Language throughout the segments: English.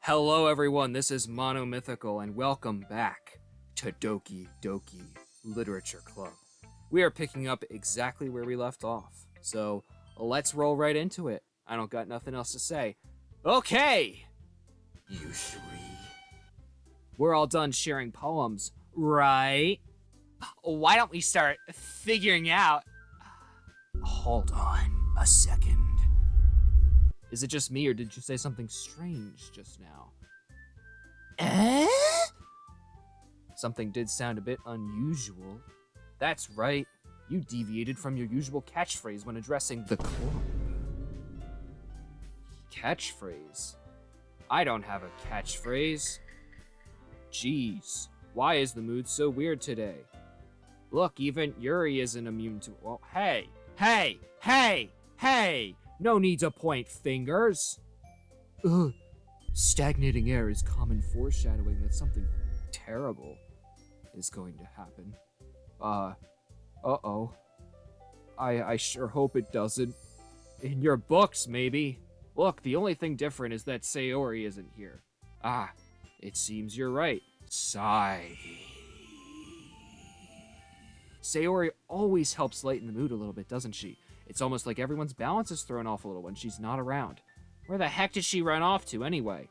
Hello everyone, this is Monomythical and welcome back to Doki Doki Literature Club. We are picking up exactly where we left off, so let's roll right into it. I don't got nothing else to say. Okay! Yuri. We're all done sharing poems, right? Why don't we start figuring out... Hold on a second. Is it just me, or did you say something strange just now? Something did sound a bit unusual. That's right, you deviated from your usual catchphrase when addressing the club. Catchphrase? I don't have a catchphrase. Jeez, why is the mood so weird today? Look, even Yuri isn't immune to... Well, hey! No need to point fingers. Ugh. Stagnating air is common foreshadowing that something terrible is going to happen. Uh-oh. I sure hope it doesn't. In your books, maybe. Look, the only thing different is that Sayori isn't here. Ah, it seems you're right. Sigh. Sayori always helps lighten the mood a little bit, doesn't she? It's almost like everyone's balance is thrown off a little when she's not around. Where the heck did she run off to, anyway?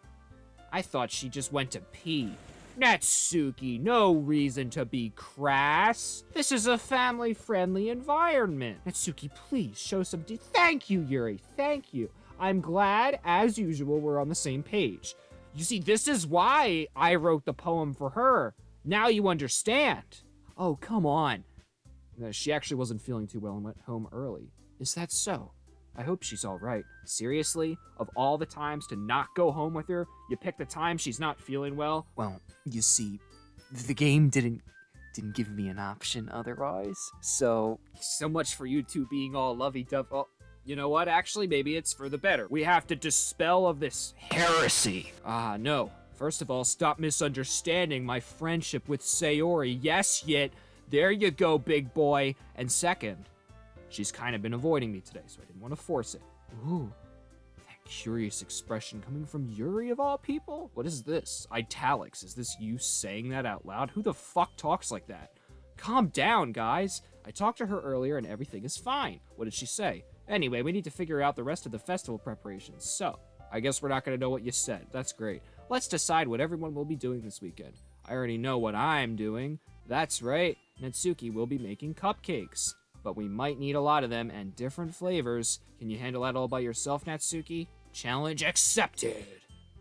I thought she just went to pee. Natsuki, no reason to be crass. This is a family-friendly environment. Natsuki, please show some Thank you, Yuri, thank you. I'm glad, as usual, we're on the same page. You see, this is why I wrote the poem for her. Now you understand. Oh, come on. She actually wasn't feeling too well and went home early. Is that so? I hope she's all right. Seriously? Of all the times to not go home with her, you pick the time she's not feeling well? Well, you see, the game didn't give me an option otherwise, so much for you two being all lovey-dovey. Oh, you know what? Actually, maybe it's for the better. We have to dispel of this heresy. No. First of all, stop misunderstanding my friendship with Sayori. Yes, Yit. There you go, big boy. And second, she's kind of been avoiding me today, so I didn't want to force it. Ooh, that curious expression coming from Yuri of all people? What is this? Italics, is this you saying that out loud? Who the fuck talks like that? Calm down, guys. I talked to her earlier and everything is fine. What did she say? Anyway, we need to figure out the rest of the festival preparations, so I guess we're not going to know what you said. That's great. Let's decide what everyone will be doing this weekend. I already know what I'm doing. That's right, Natsuki will be making cupcakes. But we might need a lot of them and different flavors. Can you handle that all by yourself, Natsuki? Challenge accepted!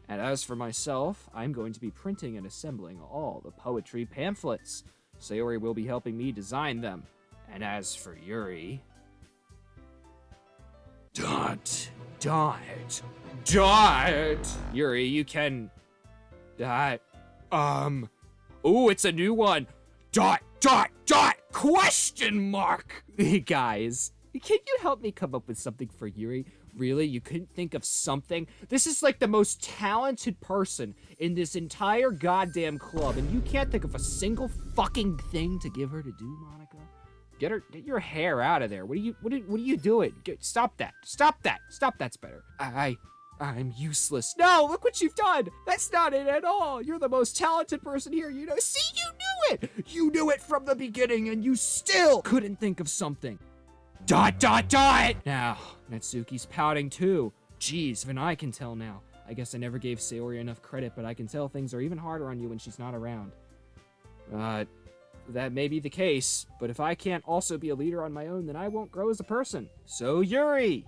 And as for myself, I'm going to be printing and assembling all the poetry pamphlets. Sayori will be helping me design them. And as for Yuri... Dot! Yuri, you can... Ooh, it's a new one! Dot! Question mark! Guys, can you help me come up with something for Yuri? Really? You couldn't think of something? This is like the most talented person in this entire goddamn club, and you can't think of a single fucking thing to give her to do, Monica? Get your hair out of there. What are you doing? Stop that. That's better. I'm useless. No, look what you've done. That's not it at all. You're the most talented person here, you know. See, you knew it. You knew it from the beginning, and you still couldn't think of something. Dot. Now, Natsuki's pouting too. Jeez, even I can tell now. I guess I never gave Sayori enough credit, but I can tell things are even harder on you when she's not around. That may be the case, but if I can't also be a leader on my own, then I won't grow as a person. So, Yuri!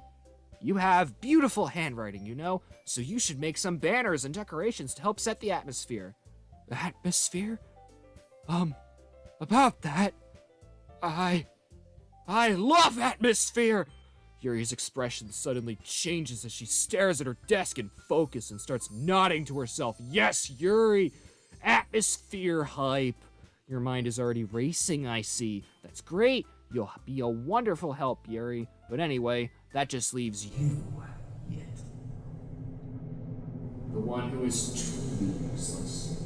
You have beautiful handwriting, you know, so you should make some banners and decorations to help set the atmosphere. Atmosphere? About that, I love atmosphere! Yuri's expression suddenly changes as she stares at her desk in focus and starts nodding to herself. Yes, Yuri! Atmosphere hype! Your mind is already racing, I see. That's great. You'll be a wonderful help, Yuri. But anyway, that just leaves you, Yit. The one who is truly useless.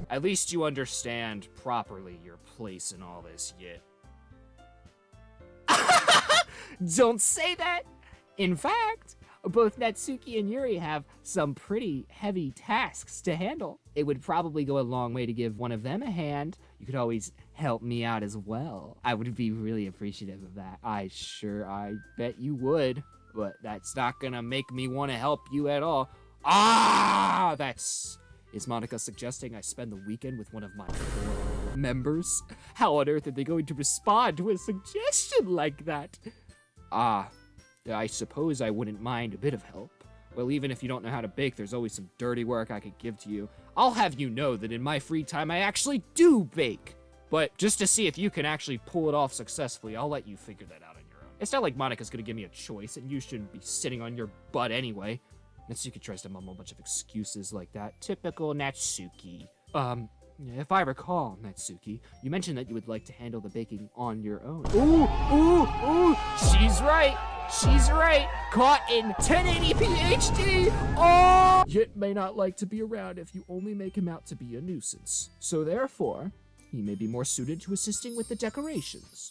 At least you understand properly your place in all this, Yit. Don't say that! In fact, both Natsuki and Yuri have some pretty heavy tasks to handle. It would probably go a long way to give one of them a hand. You could always help me out as well. I would be really appreciative of that. I bet you would, but that's not gonna make me want to help you at all. Is Monica suggesting I spend the weekend with one of my 4 members? How on earth are they going to respond to a suggestion like that? I suppose I wouldn't mind a bit of help. Well, even if you don't know how to bake, there's always some dirty work I could give to you. I'll have you know that in my free time, I actually do bake. But just to see if you can actually pull it off successfully, I'll let you figure that out on your own. It's not like Monica's gonna give me a choice, and you shouldn't be sitting on your butt anyway. Natsuki tries to mumble a bunch of excuses like that. Typical Natsuki. If I recall, Natsuki, you mentioned that you would like to handle the baking on your own. Ooh, she's right. She's right. Caught in 1080p HD. Oh! Yit may not like to be around if you only make him out to be a nuisance. So therefore, he may be more suited to assisting with the decorations.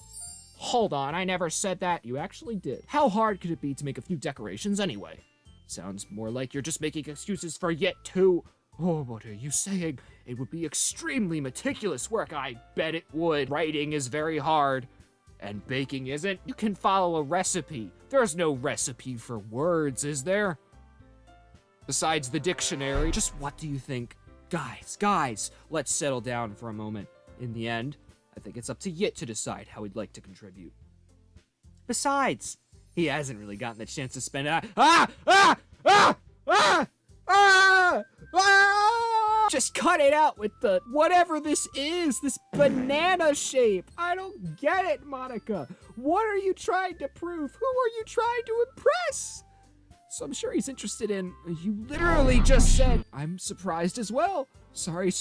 Hold on, I never said that. You actually did. How hard could it be to make a few decorations anyway? Sounds more like you're just making excuses for Yit too. Oh, what are you saying? It would be extremely meticulous work. I bet it would. Writing is very hard. And baking isn't. You can follow a recipe. There's no recipe for words, is there? Besides the dictionary. Just what do you think? Guys, let's settle down for a moment. In the end, I think it's up to Yit to decide how he'd like to contribute. Besides, he hasn't really gotten the chance to spend Just cut it out with the whatever this is, this banana shape. I don't get it, Monica. What are you trying to prove? Who are you trying to impress? So I'm sure he's interested in, you literally just said, I'm surprised as well. Sorry.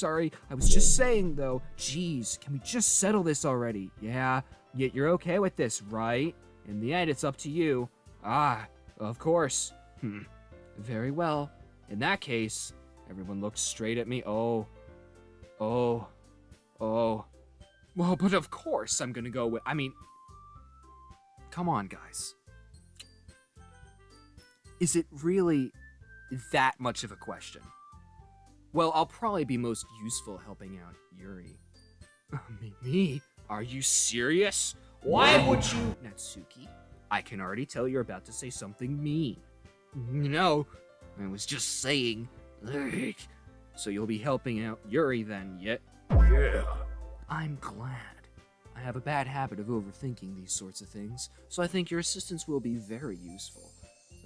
I was just saying though, geez, can we just settle this already? Yeah, yet you're okay with this, right? In the end, it's up to you. Of course. Very well. In that case, everyone looked straight at me. Oh. Well, but of course I'm gonna go with, come on, guys. Is it really that much of a question? Well, I'll probably be most useful helping out Yuri. Me? Are you serious? Why would you? Natsuki, I can already tell you're about to say something mean. No, I was just saying. So you'll be helping out Yuri then, Yit? Yeah. I'm glad. I have a bad habit of overthinking these sorts of things, so I think your assistance will be very useful.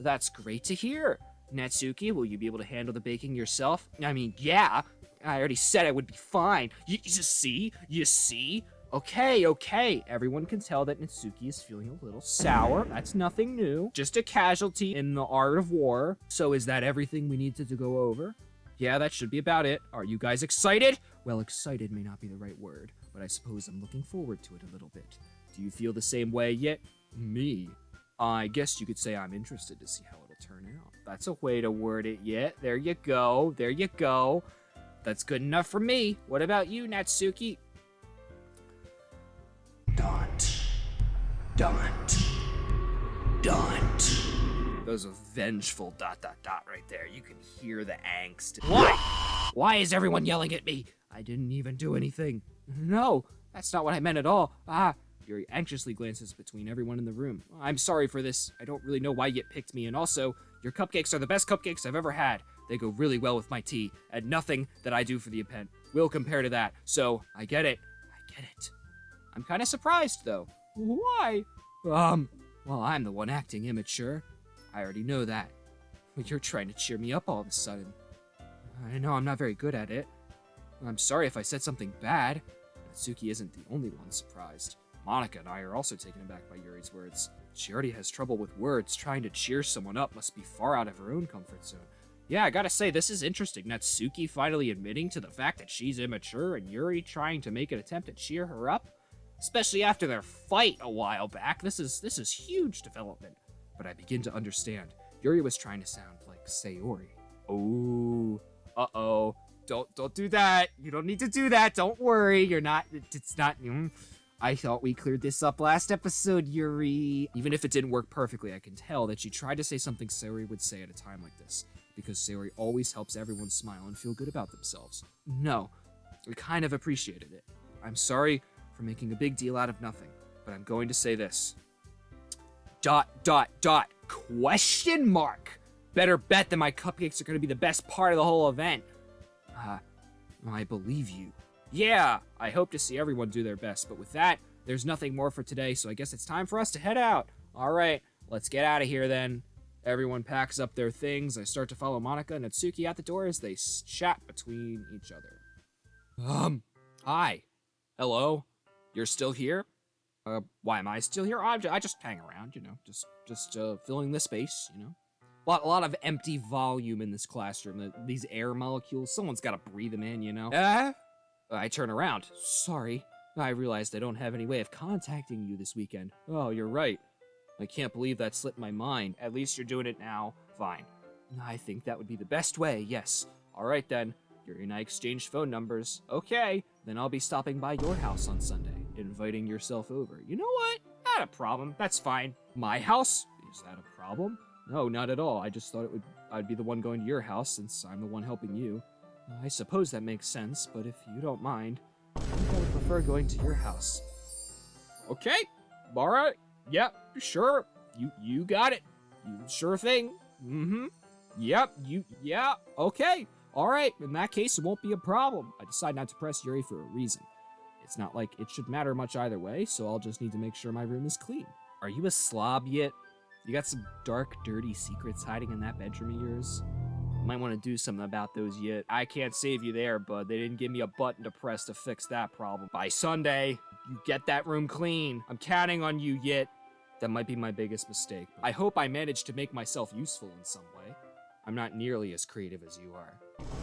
That's great to hear. Natsuki, will you be able to handle the baking yourself? Yeah. I already said I would be fine. You see? Okay. Everyone can tell that Natsuki is feeling a little sour. That's nothing new. Just a casualty in the art of war. So is that everything we needed to go over? Yeah, that should be about it. Are you guys excited? Well, excited may not be the right word, but I suppose I'm looking forward to it a little bit. Do you feel the same way yet? Me? I guess you could say I'm interested to see how it'll turn out. That's a way to word it, Yit. There you go. That's good enough for me. What about you, Natsuki? Don't. Those are vengeful ... right there. You can hear the angst. Why is everyone yelling at me? I didn't even do anything. No, that's not what I meant at all. Yuri anxiously glances between everyone in the room. I'm sorry for this. I don't really know why Yit picked me, and also, your cupcakes are the best cupcakes I've ever had. They go really well with my tea, and nothing that I do for the event will compare to that. So, I get it. I'm kind of surprised, though. Why? Well, I'm the one acting immature. I already know that. But you're trying to cheer me up all of a sudden. I know I'm not very good at it. I'm sorry if I said something bad. Natsuki isn't the only one surprised. Monica and I are also taken aback by Yuri's words. She already has trouble with words. Trying to cheer someone up must be far out of her own comfort zone. Yeah, I gotta say, this is interesting. Natsuki finally admitting to the fact that she's immature and Yuri trying to make an attempt to cheer her up. Especially after their fight a while back. This is huge development. But I begin to understand. Yuri was trying to sound like Sayori. Oh, uh-oh. Don't do that. You don't need to do that. Don't worry. You're not, it's not, I thought we cleared this up last episode, Yuri. Even if it didn't work perfectly, I can tell that she tried to say something Sayori would say at a time like this, because Sayori always helps everyone smile and feel good about themselves. No, we kind of appreciated it. I'm sorry for making a big deal out of nothing, but I'm going to say this. ... Question mark! Better bet that my cupcakes are going to be the best part of the whole event. I believe you. Yeah, I hope to see everyone do their best, but with that, there's nothing more for today, so I guess it's time for us to head out. All right, let's get out of here then. Everyone packs up their things. I start to follow Monica and Natsuki out the door as they chat between each other. Hi. Hello? You're still here? Why am I still here? I just hang around, you know, just filling the space, you know. A lot of empty volume in this classroom. These air molecules, someone's got to breathe them in, you know. I turn around. Sorry. I realized I don't have any way of contacting you this weekend. Oh, you're right. I can't believe that slipped my mind. At least you're doing it now. Fine. I think that would be the best way, yes. All right then. Yuri and I exchanged phone numbers. Okay, then I'll be stopping by your house on Sunday, inviting yourself over. You know what? Not a problem. That's fine. My house? Is that a problem? No, not at all. I just thought I'd be the one going to your house since I'm the one helping you. I suppose that makes sense, but if you don't mind, I think I would prefer going to your house. Okay, alright. Yep, sure. You got it. Sure thing. Yep, yeah, okay. Alright, in that case, it won't be a problem. I decide not to press Yuri for a reason. It's not like it should matter much either way, so I'll just need to make sure my room is clean. Are you a slob yet? You got some dark, dirty secrets hiding in that bedroom of yours? Might want to do something about those yet. I can't save you there, bud. They didn't give me a button to press to fix that problem. By Sunday, you get that room clean. I'm counting on you, Yit. That might be my biggest mistake. I hope I managed to make myself useful in some way. I'm not nearly as creative as you are.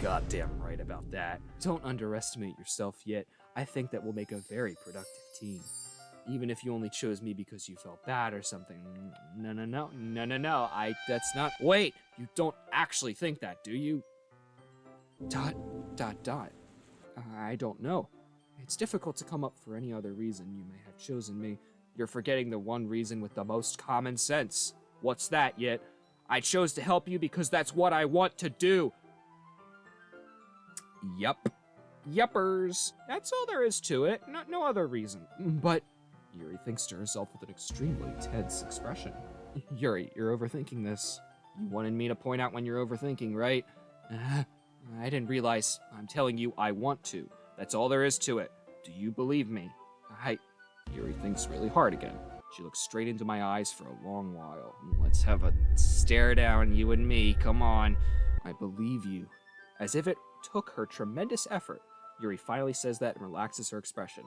Goddamn right about that. Don't underestimate yourself, Yit. I think that we'll make a very productive team. Even if you only chose me because you felt bad or something. No. That's not... Wait! You don't actually think that, do you? ... I don't know. It's difficult to come up for any other reason you may have chosen me. You're forgetting the one reason with the most common sense. What's that, Yit? I chose to help you because that's what I want to do. Yup. Yuppers. That's all there is to it. No other reason. But... Yuri thinks to herself with an extremely tense expression. Yuri, you're overthinking this. You wanted me to point out when you're overthinking, right? I didn't realize. I'm telling you, I want to. That's all there is to it. Do you believe me? Yuri thinks really hard again. She looks straight into my eyes for a long while. Let's have a stare down, you and me. Come on. I believe you. As if it took her tremendous effort, Yuri finally says that and relaxes her expression.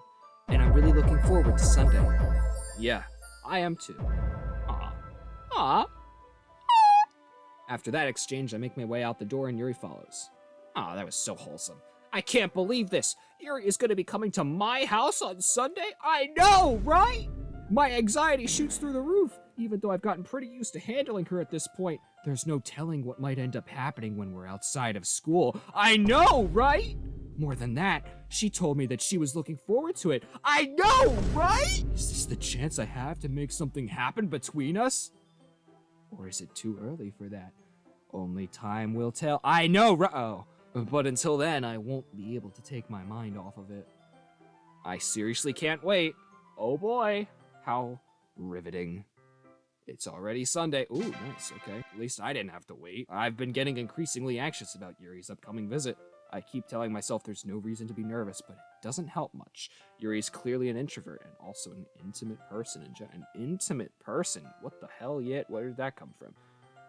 And I'm really looking forward to Sunday. Yeah, I am too. Aw. After that exchange, I make my way out the door and Yuri follows. That was so wholesome. I can't believe this. Yuri is going to be coming to my house on Sunday? I know, right? My anxiety shoots through the roof. Even though I've gotten pretty used to handling her at this point, there's no telling what might end up happening when we're outside of school. I know, right? More than that, she told me that she was looking forward to it. I know, right? Is this the chance I have to make something happen between us? Or is it too early for that? Only time will tell. I know, but until then, I won't be able to take my mind off of it. I seriously can't wait. Oh boy, how riveting. It's already Sunday. Ooh, nice, okay. At least I didn't have to wait. I've been getting increasingly anxious about Yuri's upcoming visit. I keep telling myself there's no reason to be nervous, but it doesn't help much. Yuri's clearly an introvert and also an intimate person. An intimate person? What the hell yet? Where did that come from?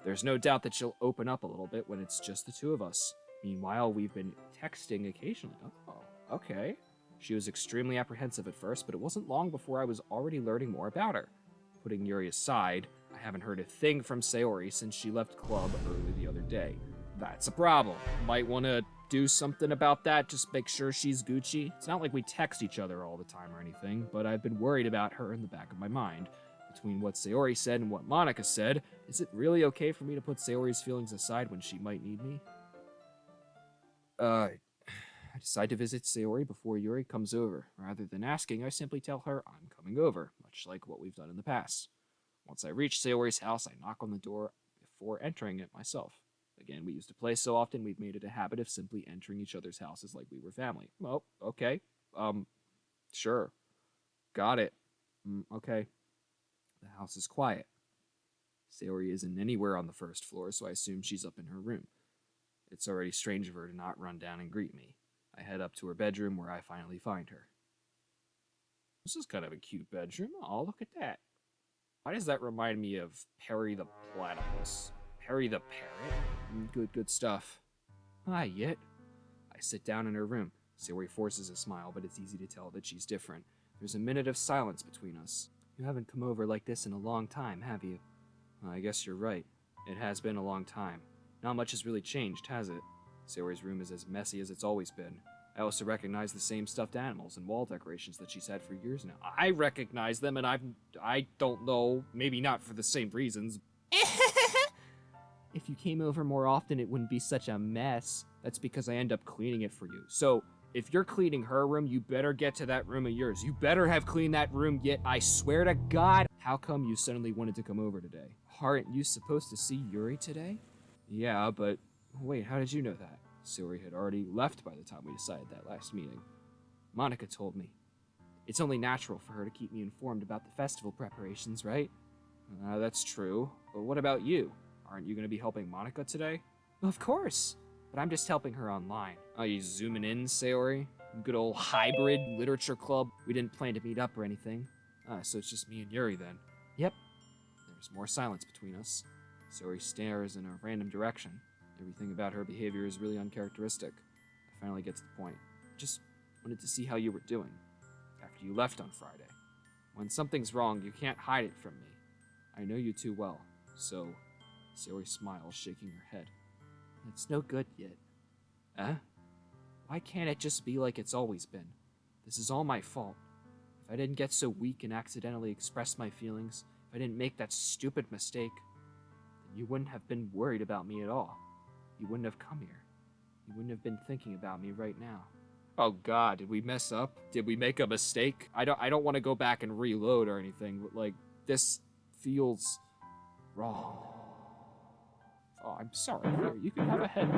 There's no doubt that she'll open up a little bit when it's just the two of us. Meanwhile, we've been texting occasionally. Oh, okay. She was extremely apprehensive at first, but it wasn't long before I was already learning more about her. Putting Yuri aside, I haven't heard a thing from Sayori since she left club early the other day. That's a problem. Might want to do something about that, just make sure she's Gucci. It's not like we text each other all the time or anything, but I've been worried about her in the back of my mind. Between what Sayori said and what Monica said, is it really okay for me to put Sayori's feelings aside when she might need me? I decide to visit Sayori before Yuri comes over. Rather than asking, I simply tell her I'm coming over, much like what we've done in the past. Once I reach Sayori's house, I knock on the door before entering it myself. Again, we used to play so often, we've made it a habit of simply entering each other's houses like we were family. Well, okay. Sure. Got it. Okay. The house is quiet. Sayori isn't anywhere on the first floor, so I assume she's up in her room. It's already strange of her to not run down and greet me. I head up to her bedroom where I finally find her. This is kind of a cute bedroom. Oh, look at that. Why does that remind me of Perry the Platypus? Perry the Parrot? Good stuff. Hi, Yit. I sit down in her room. Sayori forces a smile, but it's easy to tell that she's different. There's a minute of silence between us. You haven't come over like this in a long time, have you? I guess you're right. It has been a long time. Not much has really changed, has it? Sayori's room is as messy as it's always been. I also recognize the same stuffed animals and wall decorations that she's had for years now. I recognize them, and I don't know, maybe not for the same reasons. If you came over more often, it wouldn't be such a mess. That's because I end up cleaning it for you. So, if you're cleaning her room, you better get to that room of yours. You better have cleaned that room yet, I swear to God. How come you suddenly wanted to come over today? Aren't you supposed to see Yuri today? Yeah, but wait, how did you know that? Sayori had already left by the time we decided that last meeting. Monica told me. It's only natural for her to keep me informed about the festival preparations, right? That's true. But what about you? Aren't you going to be helping Monica today? Of course. But I'm just helping her online. Are you zooming in, Sayori? Good old hybrid literature club. We didn't plan to meet up or anything. So it's just me and Yuri then. Yep. There's more silence between us. Sayori stares in a random direction. Everything about her behavior is really uncharacteristic. I finally get to the point. Just wanted to see how you were doing. After you left on Friday. When something's wrong, you can't hide it from me. I know you too well. So, Sayori smiles, shaking her head. It's no good yet. Why can't it just be like it's always been? This is all my fault. If I didn't get so weak and accidentally express my feelings, if I didn't make that stupid mistake, then you wouldn't have been worried about me at all. You wouldn't have come here. You wouldn't have been thinking about me right now. Oh God, did we mess up? Did we make a mistake? I don't want to go back and reload or anything, but like, this feels wrong. Oh, I'm sorry, Yuri. You can have a head.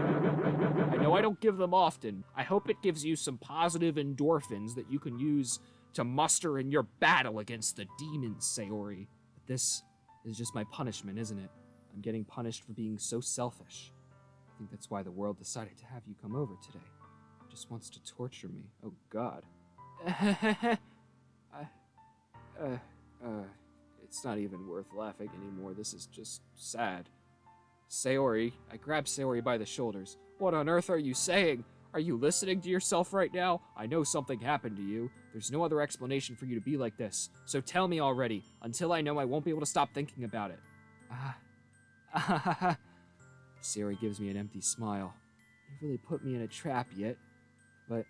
I know I don't give them often. I hope it gives you some positive endorphins that you can use to muster in your battle against the demons, Sayori. But this is just my punishment, isn't it? I'm getting punished for being so selfish. I think that's why the world decided to have you come over today. It just wants to torture me. Oh, God. It's not even worth laughing anymore. This is just sad. Sayori, I grab Sayori by the shoulders. What on earth are you saying? Are you listening to yourself right now? I know something happened to you. There's no other explanation for you to be like this. So tell me already. Until I know, I won't be able to stop thinking about it. Sayori gives me an empty smile. You really put me in a trap yet. But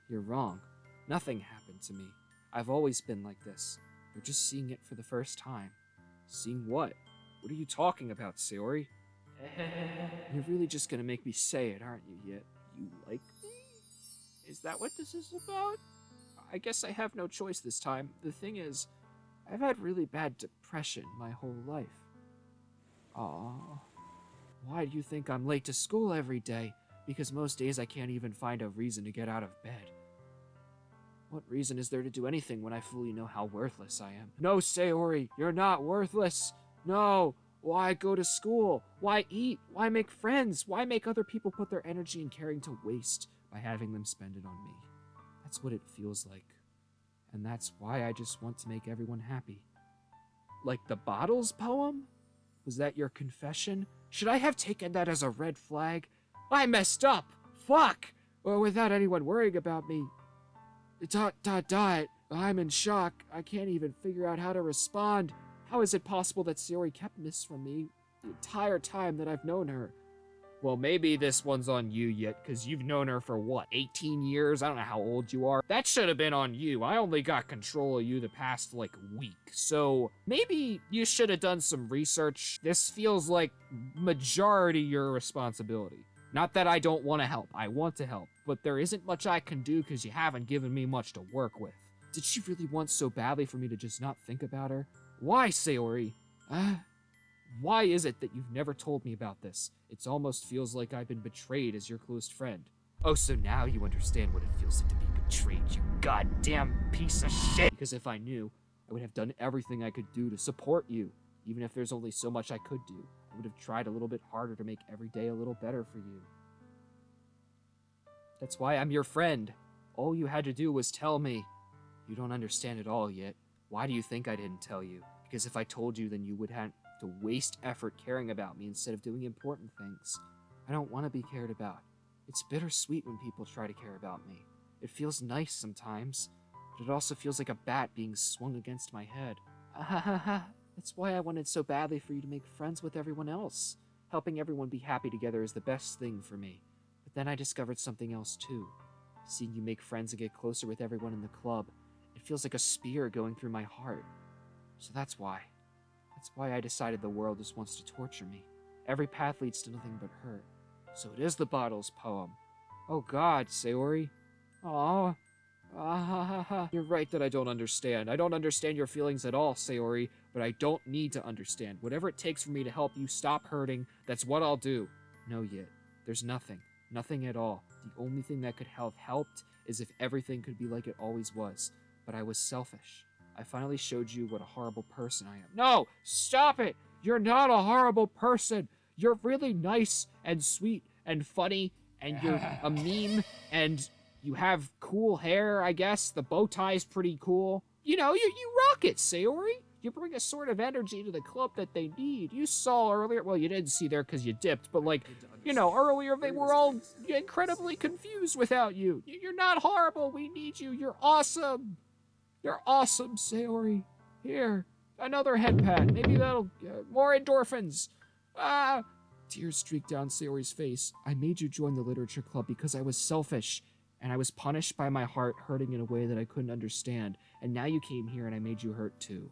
you're wrong. Nothing happened to me. I've always been like this. You're just seeing it for the first time. Seeing what? What are you talking about, Sayori? You're really just gonna make me say it, aren't you, Yet? You like me? Is that what this is about? I guess I have no choice this time. The thing is, I've had really bad depression my whole life. Aww. Why do you think I'm late to school every day? Because most days I can't even find a reason to get out of bed. What reason is there to do anything when I fully know how worthless I am? No, Sayori, you're not worthless. No. Why go to school? Why eat? Why make friends? Why make other people put their energy and caring to waste by having them spend it on me? That's what it feels like. And that's why I just want to make everyone happy. Like the Bottles poem? Was that your confession? Should I have taken that as a red flag? I messed up! Fuck! Or without anyone worrying about me. ... I'm in shock. I can't even figure out how to respond. How is it possible that Sayori kept this from me the entire time that I've known her? Well, maybe this one's on you Yet, because you've known her for what, 18 years? I don't know how old you are. That should have been on you. I only got control of you the past, week. So maybe you should have done some research. This feels like majority your responsibility. Not that I don't want to help. I want to help. But there isn't much I can do because you haven't given me much to work with. Did she really want so badly for me to just not think about her? Why, Sayori? Why is it that you've never told me about this? It almost feels like I've been betrayed as your close friend. Oh, so now you understand what it feels like to be betrayed, you goddamn piece of shit! Because if I knew, I would have done everything I could do to support you. Even if there's only so much I could do, I would have tried a little bit harder to make every day a little better for you. That's why I'm your friend. All you had to do was tell me. You don't understand it all yet. Why do you think I didn't tell you? Because if I told you, then you would have to waste effort caring about me instead of doing important things. I don't want to be cared about. It's bittersweet when people try to care about me. It feels nice sometimes, but it also feels like a bat being swung against my head. That's why I wanted so badly for you to make friends with everyone else. Helping everyone be happy together is the best thing for me. But then I discovered something else too. Seeing you make friends and get closer with everyone in the club, it feels like a spear going through my heart. So that's why. That's why I decided the world just wants to torture me. Every path leads to nothing but hurt. So it is the bottle's poem. Oh God, Sayori. Aww. You're right that I don't understand. I don't understand your feelings at all, Sayori, but I don't need to understand. Whatever it takes for me to help you stop hurting, that's what I'll do. No, yet. There's nothing. Nothing at all. The only thing that could have helped is if everything could be like it always was. But I was selfish. I finally showed you what a horrible person I am. No! Stop it! You're not a horrible person! You're really nice and sweet and funny, and you're a meme, and you have cool hair, I guess. The bow tie's pretty cool. You know, you rock it, Sayori. You bring a sort of energy to the club that they need. You saw earlier, well, you didn't see there because you dipped, but like, you know, earlier they were all incredibly confused without you. You're not horrible. We need you. You're awesome. You're awesome, Sayori. Here, another head pat. Maybe that'll, more endorphins. Tears streaked down Sayori's face. I made you join the literature club because I was selfish, and I was punished by my heart hurting in a way that I couldn't understand, and now you came here and I made you hurt too.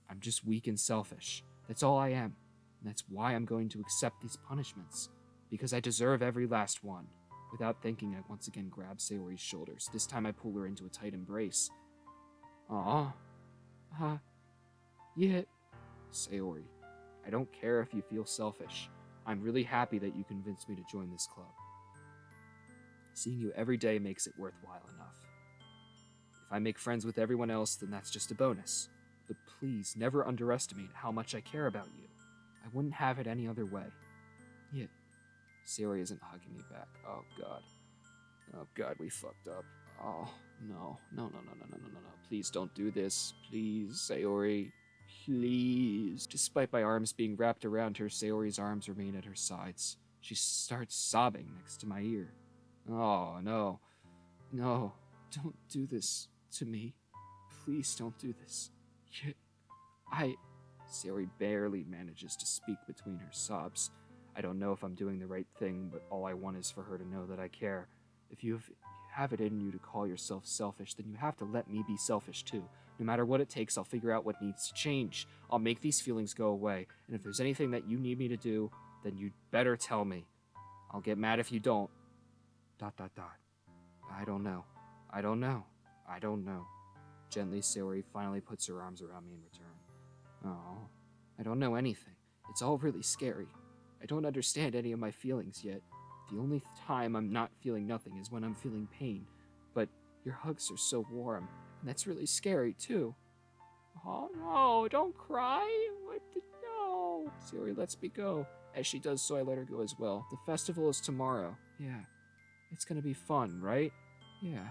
I'm just weak and selfish. That's all I am, and that's why I'm going to accept these punishments, because I deserve every last one. Without thinking, I once again grab Sayori's shoulders. This time I pull her into a tight embrace. Yeah. Sayori, I don't care if you feel selfish. I'm really happy that you convinced me to join this club. Seeing you every day makes it worthwhile enough. If I make friends with everyone else, then that's just a bonus. But please, never underestimate how much I care about you. I wouldn't have it any other way. Yet, Sayori isn't hugging me back. Oh God. Oh God, we fucked up. Oh, no. No. Please don't do this. Please, Sayori. Please. Despite my arms being wrapped around her, Sayori's arms remain at her sides. She starts sobbing next to my ear. Oh, no. No. Don't do this to me. Please don't do this. Yet, Sayori barely manages to speak between her sobs. I don't know if I'm doing the right thing, but all I want is for her to know that I care. If you have it in you to call yourself selfish, then you have to let me be selfish too. No matter what it takes, I'll figure out what needs to change. I'll make these feelings go away, and if there's anything that you need me to do, then you'd better tell me. I'll get mad if you don't. ... I don't know. Gently, Sayori finally puts her arms around me in return. Oh, I don't know anything. It's all really scary. I don't understand any of my feelings yet. The only time I'm not feeling nothing is when I'm feeling pain. But your hugs are so warm, and that's really scary, too. Oh, no, don't cry. No. Sayori lets me go. As she does so, I let her go as well. The festival is tomorrow. Yeah. It's gonna be fun, right? Yeah.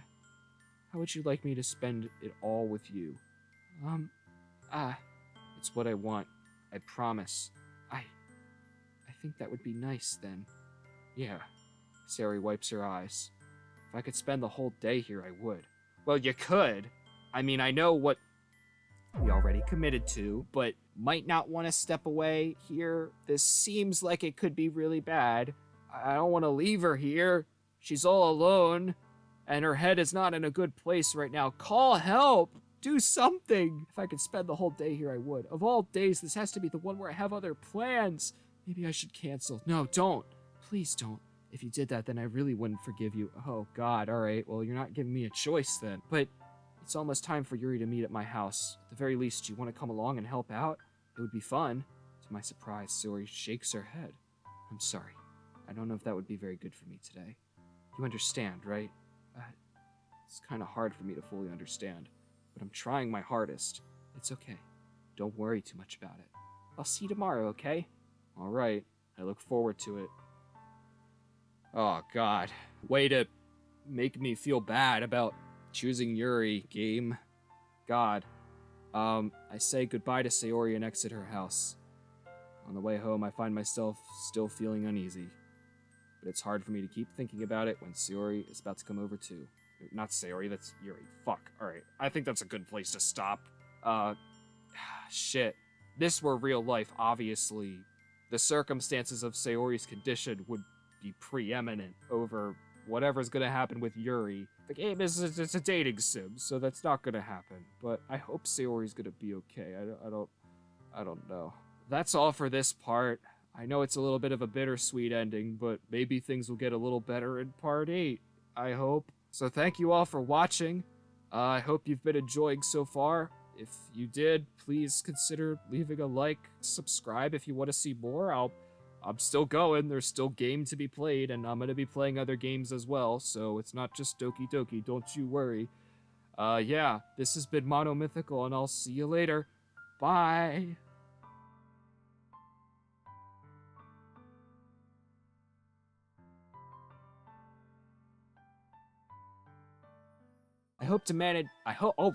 How would you like me to spend it all with you? It's what I want. I promise. I think that would be nice, then. Yeah. Sayori wipes her eyes. If I could spend the whole day here, I would. Well, you could. I mean, I know what we already committed to, but might not want to step away here. This seems like it could be really bad. I don't want to leave her here. She's all alone, and her head is not in a good place right now. Call help! Do something! If I could spend the whole day here, I would. Of all days, this has to be the one where I have other plans. Maybe I should cancel. No, don't. Please don't. If you did that, then I really wouldn't forgive you. Oh, God, alright, well, you're not giving me a choice then. But it's almost time for Yuri to meet at my house. At the very least, do you want to come along and help out? It would be fun. To my surprise, Sayori shakes her head. I'm sorry. I don't know if that would be very good for me today. You understand, right? It's kind of hard for me to fully understand, but I'm trying my hardest. It's okay. Don't worry too much about it. I'll see you tomorrow, okay? All right. I look forward to it. Oh, God. Way to make me feel bad about choosing Yuri, game. God. I say goodbye to Sayori and exit her house. On the way home, I find myself still feeling uneasy. But it's hard for me to keep thinking about it when Sayori is about to come over too. Not Sayori, that's Yuri. Fuck. Alright, I think that's a good place to stop. Shit. This were real life, obviously. The circumstances of Sayori's condition would be preeminent over whatever's gonna happen with Yuri. The game is it's a dating sim, so that's not gonna happen. But I hope Sayori's gonna be okay. I don't know. That's all for this part. I know it's a little bit of a bittersweet ending, but maybe things will get a little better in part 8. I hope. So thank you all for watching. I hope you've been enjoying so far. If you did, please consider leaving a like, subscribe if you want to see more. I'm still going. There's still game to be played, and I'm going to be playing other games as well, so it's not just Doki Doki, don't you worry. Yeah, this has been Mono Mythical, and I'll see you later. Bye! I hope to manage. I hope. Oh,